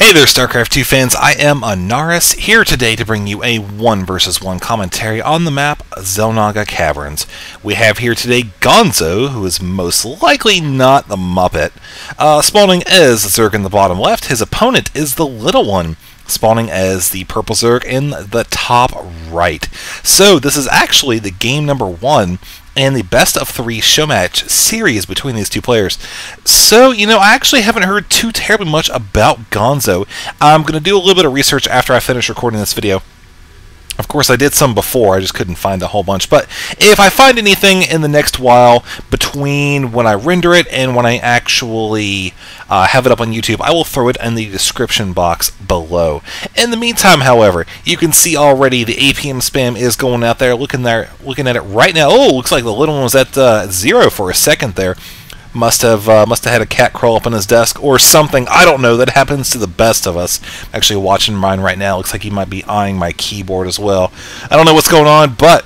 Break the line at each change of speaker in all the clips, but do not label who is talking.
Hey there, Starcraft 2 fans. I am Anaris, here today to bring you a 1 vs. 1 commentary on the map Xel'Naga Caverns. We have here today Gonzo, who is most likely not the Muppet, spawning as Zerg in the bottom left. His opponent is the Little One, spawning as the Purple Zerg in the top right. So this is actually the game number 1 and the best of 3 Showmatch series between these two players. So, I actually haven't heard too terribly much about Gonzo. I'm going to do a little bit of research after I finish recording this video. Of course, I did some before, I just couldn't find a whole bunch. But if I find anything in the next while between when I render it and when I actually have it up on YouTube, I will throw it in the description box below. In the meantime, however, you can see already the APM spam is going out there. Looking at it right now. Oh, looks like the Little One was at 0 for a second there. Must have had a cat crawl up on his desk or something. I don't know. That happens to the best of us. I'm actually watching mine right now. Looks like he might be eyeing my keyboard as well. I don't know what's going on, but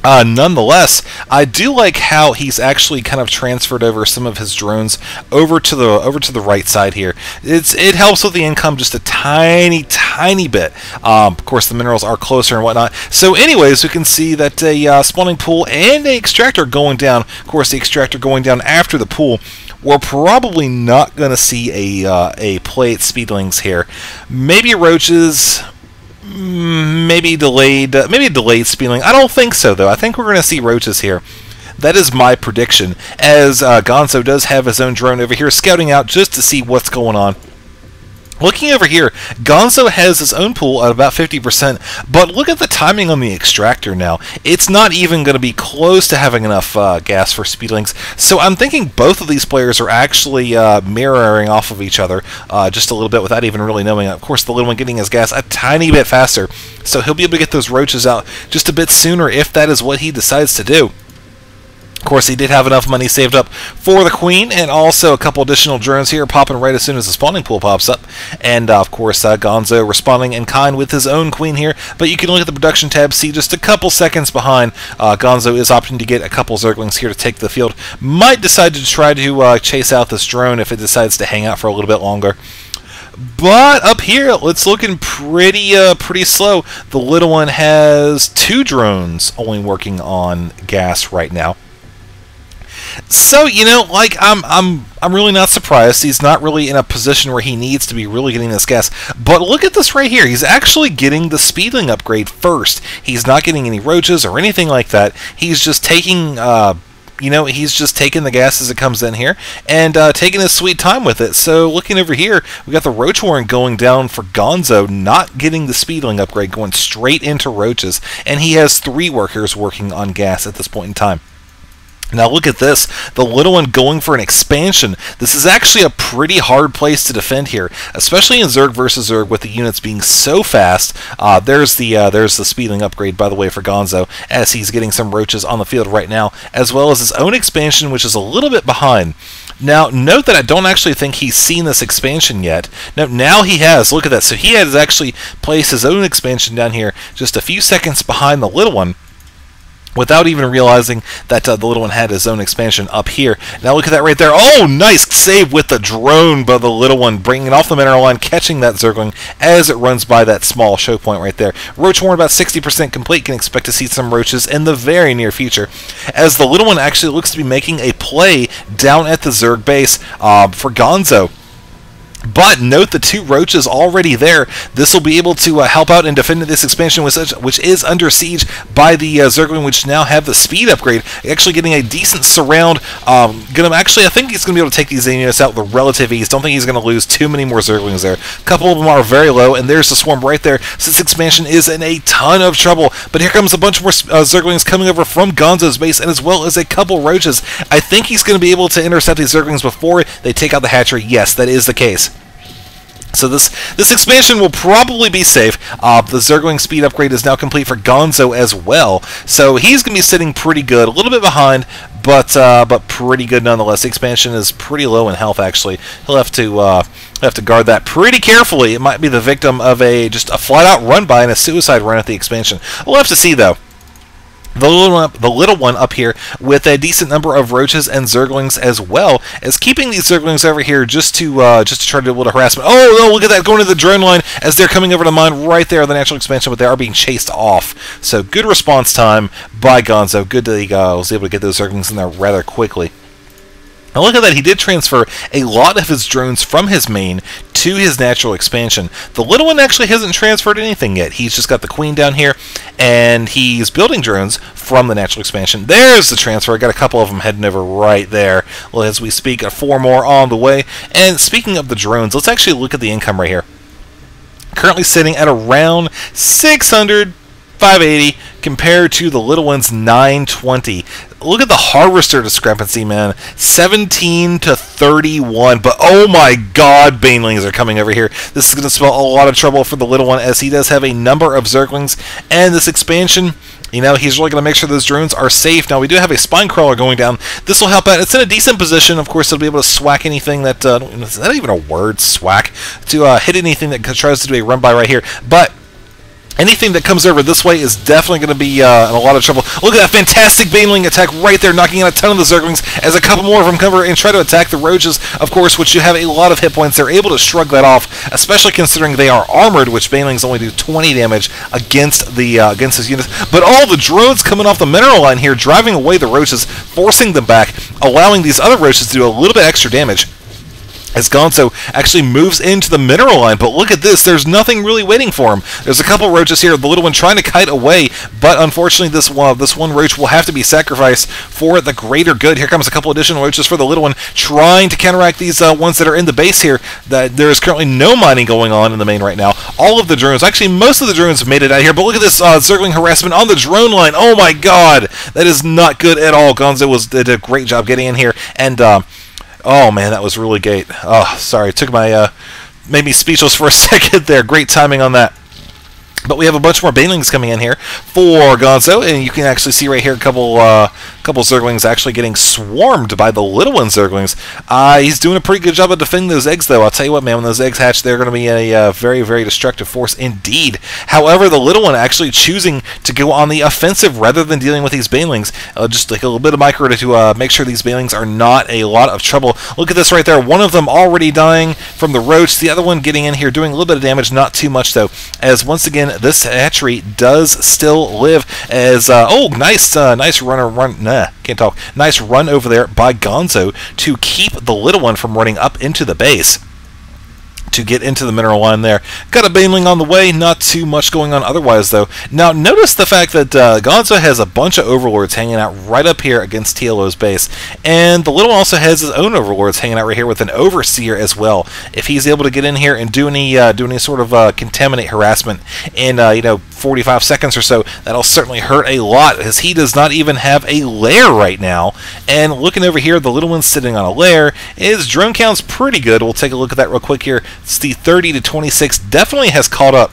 nonetheless, I do like how he's actually kind of transferred over some of his drones over to the right side here. It helps with the income just a tiny bit. Of course, the minerals are closer and whatnot. So, anyways, we can see that a spawning pool and a extractor going down. Of course, the extractor going down after the pool. We're probably not going to see a play at speedlings here. Maybe roaches. Maybe delayed speedling. I don't think so, though. I think we're going to see roaches here. That is my prediction, as Gonzo does have his own drone over here scouting out just to see what's going on. Looking over here, Gonzo has his own pool at about 50%, but look at the timing on the extractor now. It's not even going to be close to having enough gas for speedlings, so I'm thinking both of these players are actually mirroring off of each other just a little bit without even really knowing. Of course, the Little One getting his gas a tiny bit faster, so he'll be able to get those roaches out just a bit sooner if that is what he decides to do. Of course, he did have enough money saved up for the Queen, and also a couple additional drones here popping right as soon as the spawning pool pops up. And, of course, Gonzo responding in kind with his own Queen here. But you can look at the production tab, see just a couple seconds behind. Gonzo is opting to get a couple Zerglings here to take the field. Might decide to try to chase out this drone if it decides to hang out for a little bit longer. But up here, it's looking pretty slow. The Little One has 2 drones only working on gas right now. So, I'm really not surprised. He's not really in a position where he needs to be really getting this gas. But look at this right here. He's actually getting the speedling upgrade first. He's not getting any roaches or anything like that. He's just taking, he's just taking the gas as it comes in here and taking his sweet time with it. So, looking over here, we got the roach warren going down for Gonzo, not getting the speedling upgrade, going straight into roaches. And he has 3 workers working on gas at this point in time. Now look at this, the Little One going for an expansion. This is actually a pretty hard place to defend here, especially in Zerg versus Zerg with the units being so fast. There's the speedling upgrade, by the way, for Gonzo, as he's getting some roaches on the field right now, as well as his own expansion, which is a little bit behind. Now, note that I don't actually think he's seen this expansion yet. Now he has. Look at that. So he has actually placed his own expansion down here just a few seconds behind the Little One, without even realizing that the Little One had his own expansion up here. Now look at that right there. Oh, nice save with the drone by the Little One, bringing it off the mineral line, catching that Zergling as it runs by that small show point right there. Roach warren about 60% complete. Can expect to see some roaches in the very near future, as the Little One actually looks to be making a play down at the Zerg base for Gonzo. But note the 2 roaches already there. This will be able to help out in defending this expansion, which is under siege by the Zergling, which now have the speed upgrade. Actually getting a decent surround. I think he's going to be able to take these units out with relative ease. Don't think he's going to lose too many more Zerglings there. A couple of them are very low, and there's the swarm right there. So this expansion is in a ton of trouble. But here comes a bunch more Zerglings coming over from Gonzo's base, and as well as a couple roaches. I think he's going to be able to intercept these Zerglings before they take out the hatchery. Yes, that is the case. So this expansion will probably be safe. The Zergling speed upgrade is now complete for Gonzo as well. So he's going to be sitting pretty good. A little bit behind, but pretty good nonetheless. The expansion is pretty low in health, actually. He'll have to guard that pretty carefully. It might be the victim of just a flat-out run-by and a suicide run at the expansion. We'll have to see, though. The little one up here with a decent number of roaches and zerglings as well as keeping these zerglings over here just to try to do a little harassment. Oh no! Look at that going to the drone line as they're coming over to mine right there on the natural expansion, but they are being chased off. So good response time by Gonzo. Good that he was able to get those zerglings in there rather quickly. Now look at that, he did transfer a lot of his drones from his main to his natural expansion. The little one actually hasn't transferred anything yet. He's just got the queen down here, and he's building drones from the natural expansion. There's the transfer. I got a couple of them heading over right there. Well, as we speak, 4 more on the way. And speaking of the drones, let's actually look at the income right here. Currently sitting at around 600, 580 compared to the little one's 920. Look at the harvester discrepancy, man. 17 to 31. But oh my god, Banelings are coming over here. This is going to spell a lot of trouble for the little one, as he does have a number of zerglings. And this expansion, you know, he's really going to make sure those drones are safe. Now, we do have a spine crawler going down. This will help out. It's in a decent position. Of course, it'll be able to swack anything that... is that even a word, swack? To hit anything that tries to do a run-by right here. But anything that comes over this way is definitely going to be in a lot of trouble. Look at that fantastic Baneling attack right there, knocking out a ton of the Zerglings as a couple more of them come over and try to attack the Roaches, of course, which you have a lot of hit points. They're able to shrug that off, especially considering they are armored, which Banelings only do 20 damage against his units. But all the drones coming off the mineral line here, driving away the Roaches, forcing them back, allowing these other Roaches to do a little bit extra damage as Gonzo actually moves into the mineral line. But look at this, there's nothing really waiting for him. There's a couple roaches here, the little one trying to kite away, but unfortunately this one roach will have to be sacrificed for the greater good. Here comes a couple additional roaches for the little one, trying to counteract these ones that are in the base here. That there is currently no mining going on in the main right now. All of the drones, actually most of the drones have made it out here, but look at this Zergling harassment on the drone line. Oh my god, that is not good at all. Gonzo did a great job getting in here, and oh man, that was really great. Oh, sorry, it took my made me speechless for a second there. Great timing on that. But we have a bunch more Banelings coming in here for Gonzo, and you can actually see right here a couple Zerglings actually getting swarmed by the little one Zerglings. He's doing a pretty good job of defending those eggs, though. I'll tell you what, man, when those eggs hatch, they're going to be a very, very destructive force indeed. However, the little one actually choosing to go on the offensive rather than dealing with these Banelings. Just like a little bit of micro to make sure these Banelings are not a lot of trouble. Look at this right there. One of them already dying from the roach. The other one getting in here, doing a little bit of damage, not too much, though, as once again, this hatchery does still live as nice nice run over there by Gonzo to keep the little one from running up into the base to get into the mineral line there. Got a Baneling on the way, not too much going on otherwise, though. Now, notice the fact that Gonzo has a bunch of Overlords hanging out right up here against TLO's base, and the little one also has his own Overlords hanging out right here with an Overseer as well. If he's able to get in here and do any sort of contaminate harassment in 45 seconds or so, that'll certainly hurt a lot, as he does not even have a lair right now. And looking over here, the little one's sitting on a lair. His drone count's pretty good. We'll take a look at that real quick here. It's the 30 to 26, definitely has caught up.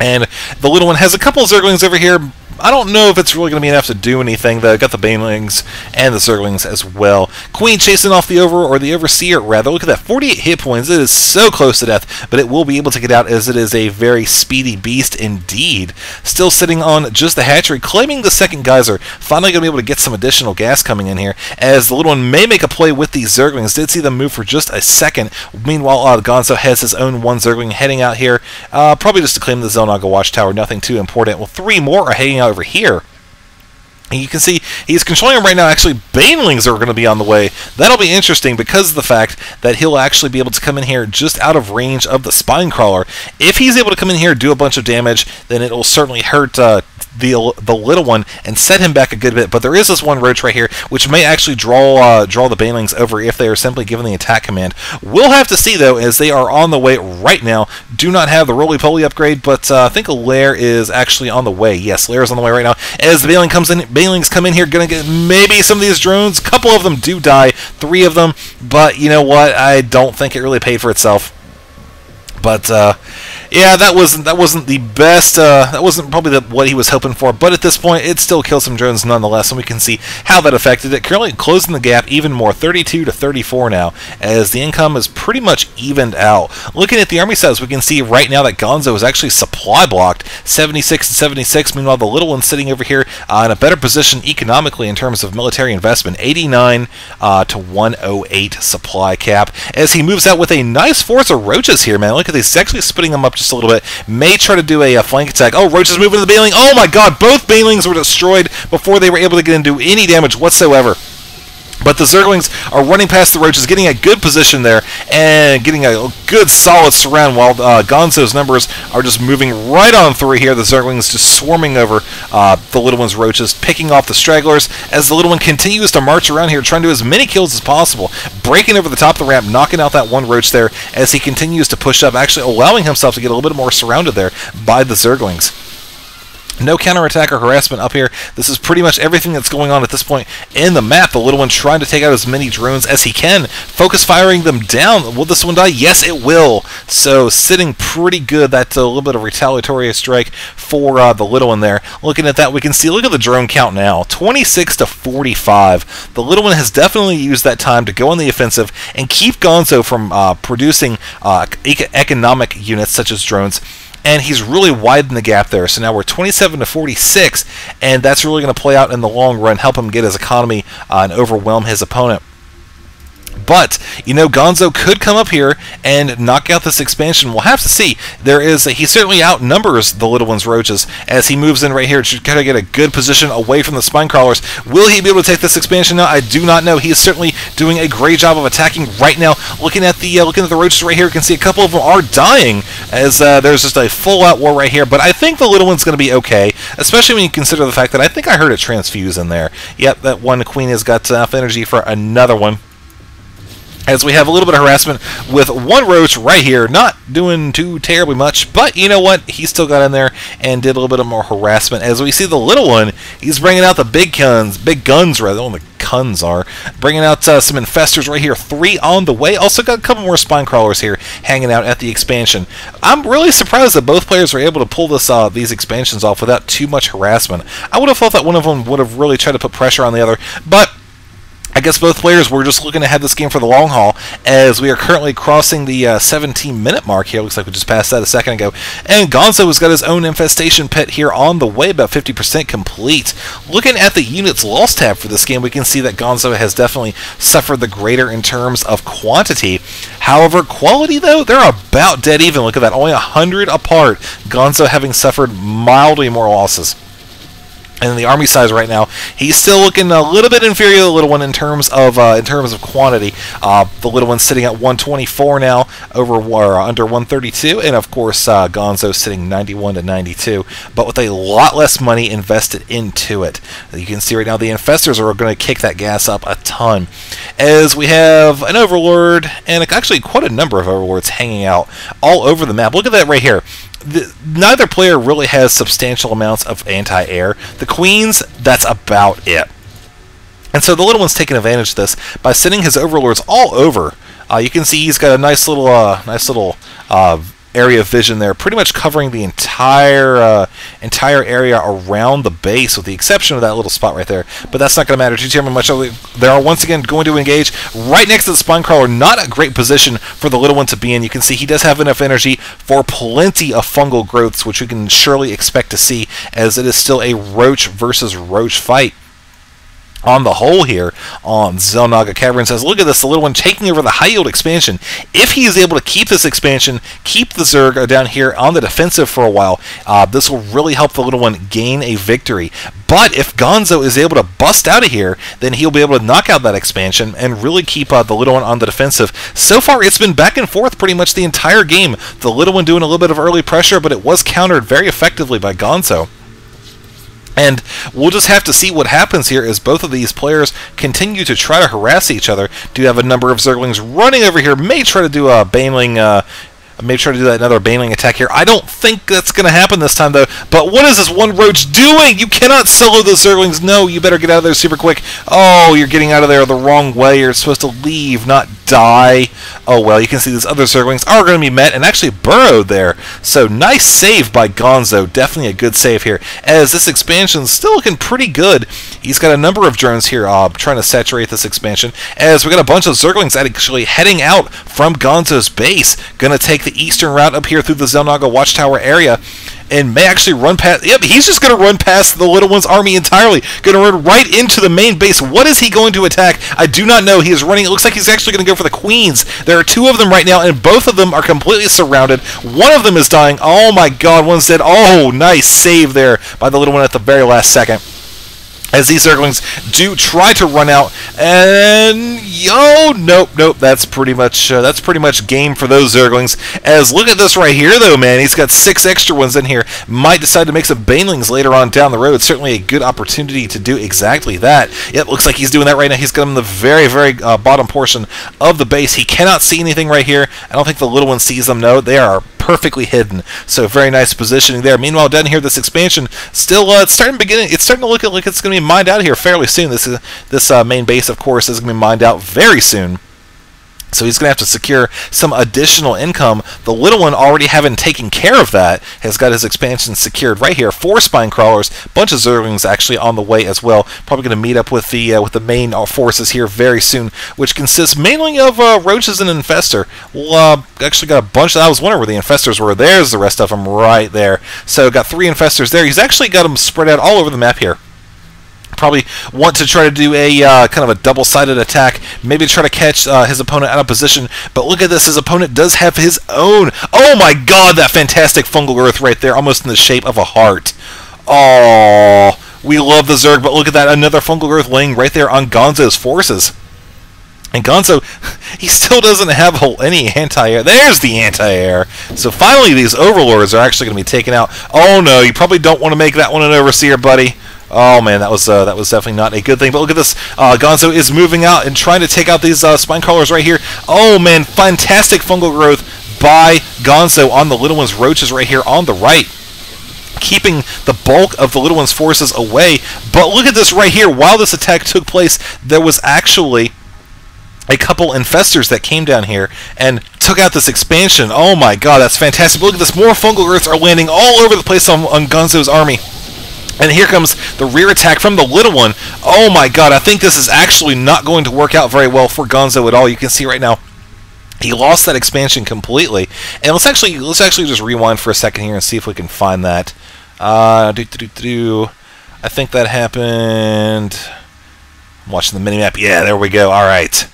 And the little one has a couple of Zerglings over here. I don't know if it's really going to be enough to do anything, though. Got the Banelings and the Zerglings as well. Queen chasing off the Overseer, rather. Look at that, 48 hit points. It is so close to death, but it will be able to get out, as it is a very speedy beast indeed. Still sitting on just the hatchery, claiming the second geyser. Finally going to be able to get some additional gas coming in here, as the little one may make a play with these Zerglings. Did see them move for just a second. Meanwhile, Gonzo has his own one Zergling heading out here, probably just to claim the Zelnaga Watchtower. Nothing too important. Well, 3 more are hanging out over here. And you can see he's controlling them right now. Actually, Banelings are going to be on the way. That'll be interesting because of the fact that he'll actually be able to come in here just out of range of the Spine Crawler. If he's able to come in here and do a bunch of damage, then it will certainly hurt the little one and set him back a good bit. But there is this one roach right here, which may actually draw the Banelings over if they are simply given the attack command. We'll have to see, though, as they are on the way right now. Do not have the roly-poly upgrade, but I think a lair is actually on the way. Yes, lair is on the way right now. As the Banelings come in here, gonna get maybe some of these drones. A couple of them do die, 3 of them, but you know what? I don't think it really paid for itself. But Yeah, that wasn't the best. That wasn't probably what he was hoping for. But at this point, it still kills some drones nonetheless, and we can see how that affected it. Currently closing the gap even more, 32 to 34 now, as the income is pretty much evened out. Looking at the army size, we can see right now that Gonzo is actually supply blocked, 76 and 76. Meanwhile, the little one's sitting over here in a better position economically in terms of military investment, 89 to 108 supply cap. As he moves out with a nice force of roaches here, man. Look at this. He's actually splitting them up just a little bit. May try to do a flank attack. Oh, roaches moving to the Baneling. Oh my god, both Banelings were destroyed before they were able to get into any damage whatsoever. But the Zerglings are running past the roaches, getting a good position there, and getting a good solid surround, while Gonzo's numbers are just moving right on through here. The Zerglings just swarming over the little one's roaches, picking off the stragglers, as the little one continues to march around here, trying to do as many kills as possible, breaking over the top of the ramp, knocking out that one roach there, as he continues to push up, actually allowing himself to get a little bit more surrounded there by the Zerglings. No counterattack or harassment up here. This is pretty much everything that's going on at this point in the map. The little one trying to take out as many drones as he can. Focus firing them down. Will this one die? Yes, it will. So sitting pretty good. That's a little bit of retaliatory strike for the little one there. Looking at that, we can see, look at the drone count now. 26 to 45. The little one has definitely used that time to go on the offensive and keep Gonzo from producing economic units such as drones. And he's really widened the gap there. So now we're 27 to 46, and that's really going to play out in the long run, help him get his economy and overwhelm his opponent. But, you know, Gonzo could come up here and knock out this expansion. We'll have to see. He certainly outnumbers the little one's roaches as he moves in right here to kind of get a good position away from the spine crawlers. Will he be able to take this expansion now? I do not know. He is certainly doing a great job of attacking right now. Looking at the roaches right here, you can see a couple of them are dying as there's just a full-out war right here. But I think the little one's going to be okay, especially when you consider the fact that I think I heard a transfuse in there. Yep, that one queen has got enough energy for another one. As we have a little bit of harassment with one roach right here, not doing too terribly much, but you know what? He still got in there and did a little bit of more harassment. As we see the little one, he's bringing out the big guns rather, the Kuns are. Bringing out some Infestors right here, 3 on the way. Also got a couple more spine crawlers here hanging out at the expansion. I'm really surprised that both players were able to pull these expansions off without too much harassment. I would have thought that one of them would have really tried to put pressure on the other, but I guess both players were just looking to have this game for the long haul, as we are currently crossing the 17-minute mark here. Looks like we just passed that a second ago. And Gonzo has got his own infestation pit here on the way, about 50% complete. Looking at the units lost tab for this game, we can see that Gonzo has definitely suffered the greater in terms of quantity. However, quality, though, they're about dead even. Look at that, only 100 apart. Gonzo having suffered mildly more losses. And the army size right now, he's still looking a little bit inferior to the little one in terms of quantity. The little one's sitting at 124 now, under 132, and of course Gonzo sitting 91 to 92, but with a lot less money invested into it. You can see right now the Infestors are going to kick that gas up a ton, as we have an Overlord and actually quite a number of Overlords hanging out all over the map. Look at that right here. Neither player really has substantial amounts of anti-air. The Queens, that's about it. And so the little one's taking advantage of this by sending his Overlords all over. You can see he's got a nice little area of vision there, pretty much covering the entire area around the base, with the exception of that little spot right there. But that's not going to matter too terribly much. They are once again going to engage right next to the spine crawler. Not a great position for the little one to be in. You can see he does have enough energy for plenty of fungal growths, which we can surely expect to see, as it is still a roach versus roach fight. On the whole here on Xel'Naga Cavern says, look at this, the little one taking over the high yield expansion. If he is able to keep this expansion, keep the Zerg down here on the defensive for a while, this will really help the little one gain a victory. But if Gonzo is able to bust out of here, then he'll be able to knock out that expansion and really keep the little one on the defensive. So far, it's been back and forth pretty much the entire game. The little one doing a little bit of early pressure, but it was countered very effectively by Gonzo. And we'll just have to see what happens here as both of these players continue to try to harass each other. Do have a number of Zerglings running over here. May try to do a Baneling, may try to do another Baneling attack here. I don't think that's going to happen this time, though. But what is this one roach doing? You cannot solo the Zerglings. No, you better get out of there super quick. Oh, you're getting out of there the wrong way. You're supposed to leave, not die. Oh well, you can see these other Zerglings are going to be met and actually burrowed there. So nice save by Gonzo. Definitely a good save here, as this expansion is still looking pretty good. He's got a number of drones here trying to saturate this expansion, as we got a bunch of Zerglings actually heading out from Gonzo's base. Going to take the eastern route up here through the Xel'Naga Watchtower area, and may actually run past... Yep, he's just going to run past the Little One's army entirely. Going to run right into the main base. What is he going to attack? I do not know. He is running... It looks like he's actually going to go for the Queens. There are two of them right now, and both of them are completely surrounded. One of them is dying. Oh my god, one's dead. Oh, nice save there by the Little One at the very last second, as these Zerglings do try to run out, and nope, that's pretty much game for those Zerglings. As look at this right here, though, man, he's got 6 extra ones in here. Might decide to make some Banelings later on down the road. Certainly a good opportunity to do exactly that. Yep, looks like he's doing that right now. He's got him in the very bottom portion of the base. He cannot see anything right here. I don't think the Little One sees them. No, they are perfectly hidden. So very nice positioning there. Meanwhile, down here, this expansion still it's starting to look like it's going to be mined out here fairly soon. This main base, of course, is going to be mined out very soon. So he's going to have to secure some additional income. The Little One, already having taken care of that, has got his expansion secured right here. 4 spine crawlers, bunch of Zerglings actually on the way as well. Probably going to meet up with the main forces here very soon, which consists mainly of roaches and Infestor. Well, actually got a bunch. I was wondering where the Infestors were. There's the rest of them right there. So got 3 Infestors there. He's actually got them spread out all over the map here. Probably want to try to do a kind of a double-sided attack, maybe try to catch his opponent out of position. But look at this, his opponent does have his own. Oh my god, that fantastic fungal growth right there, almost in the shape of a heart. Oh, we love the Zerg, but look at that, another fungal growth laying right there on Gonzo's forces. And Gonzo, he still doesn't have any anti-air. There's the anti-air. So finally, these Overlords are actually going to be taken out. Oh no, you probably don't want to make that one an Overseer, buddy. Oh man, that was definitely not a good thing. But look at this, Gonzo is moving out and trying to take out these spine crawlers right here. Oh man, fantastic fungal growth by Gonzo on the Little One's roaches right here on the right, keeping the bulk of the Little One's forces away. But look at this right here. While this attack took place, there was actually a couple Infestors that came down here and took out this expansion. Oh my god, that's fantastic. But look at this, more fungal growths are landing all over the place on Gonzo's army. And here comes the rear attack from the Little One. Oh my god, I think this is actually not going to work out very well for Gonzo at all. You can see right now, he lost that expansion completely. And let's actually just rewind for a second here and see if we can find that. I think that happened. I'm watching the minimap. Yeah, there we go. All right.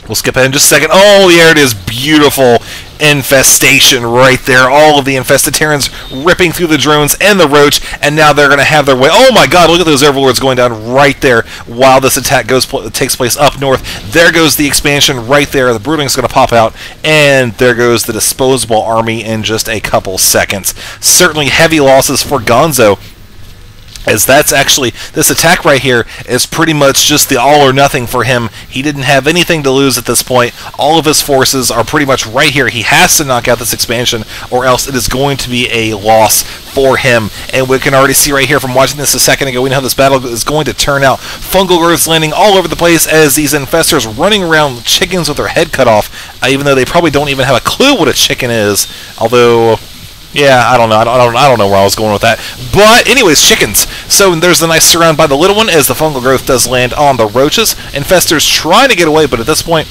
We'll skip ahead in just a second. Oh, there it is. Beautiful infestation right there. All of the infested Terrans ripping through the drones and the roach, and now they're going to have their way. Oh my god, look at those Overlords going down right there while this attack takes place up north. There goes the expansion right there. The Broodling's going to pop out, and there goes the disposable army in just a couple seconds. Certainly heavy losses for Gonzo, as that's actually, this attack right here is pretty much just the all or nothing for him. He didn't have anything to lose at this point. All of his forces are pretty much right here. He has to knock out this expansion, or else it is going to be a loss for him. And we can already see right here from watching this a second ago, we know how this battle is going to turn out. Fungal growths landing all over the place as these Infestors running around chickens with their head cut off, even though they probably don't even have a clue what a chicken is. Although, yeah, I don't know. I don't know where I was going with that. But anyways, chickens. So there's the nice surround by the Little One as the fungal growth does land on the roaches. Infestor's trying to get away, but at this point,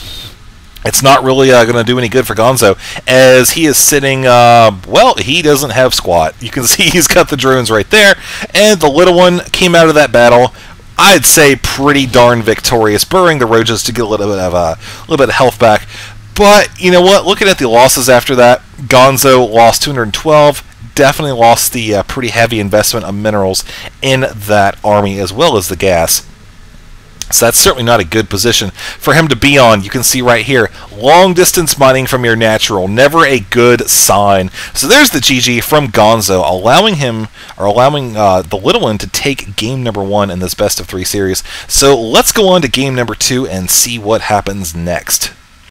it's not really going to do any good for Gonzo, as he is sitting, well, he doesn't have squat. You can see he's got the drones right there, and the Little One came out of that battle, I'd say, pretty darn victorious, burrowing the roaches to get a little bit of health back. But, you know what, looking at the losses after that, Gonzo lost 212, definitely lost the pretty heavy investment of minerals in that army, as well as the gas. So that's certainly not a good position for him to be on. You can see right here, long distance mining from your natural, never a good sign. So there's the GG from Gonzo, allowing the Little One to take game number 1 in this best of 3 series. So let's go on to game number 2 and see what happens next.